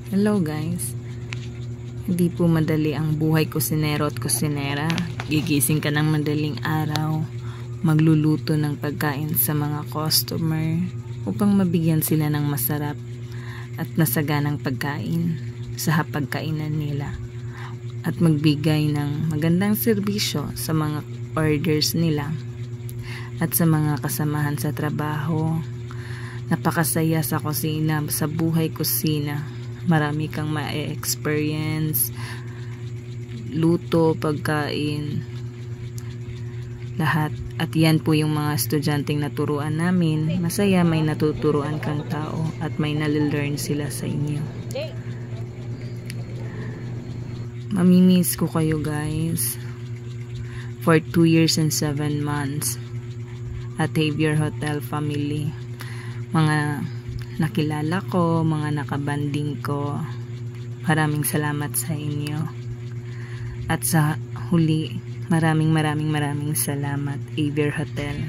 Hello guys. Hindi po madali ang buhay kusinero at kusinera. Gigising ka ng madaling araw, magluluto ng pagkain sa mga customer upang mabigyan sila ng masarap at masaganang pagkain sa hapagkainan nila, at magbigay ng magandang serbisyo sa mga orders nila at sa mga kasamahan sa trabaho. Napakasaya sa kusina, sa buhay kusina. Marami kang ma-experience, luto, pagkain, lahat. At yan po yung mga estudyanteng naturuan namin. Masaya, may natuturuan kang tao at may nalilearn sila sa inyo. Mamimiss ko kayo guys for 2 years and 7 months at Xavier Hotel family. Mga nakilala ko, mga nakabanding ko, maraming salamat sa inyo. At sa huli, maraming salamat Xavier Hotel.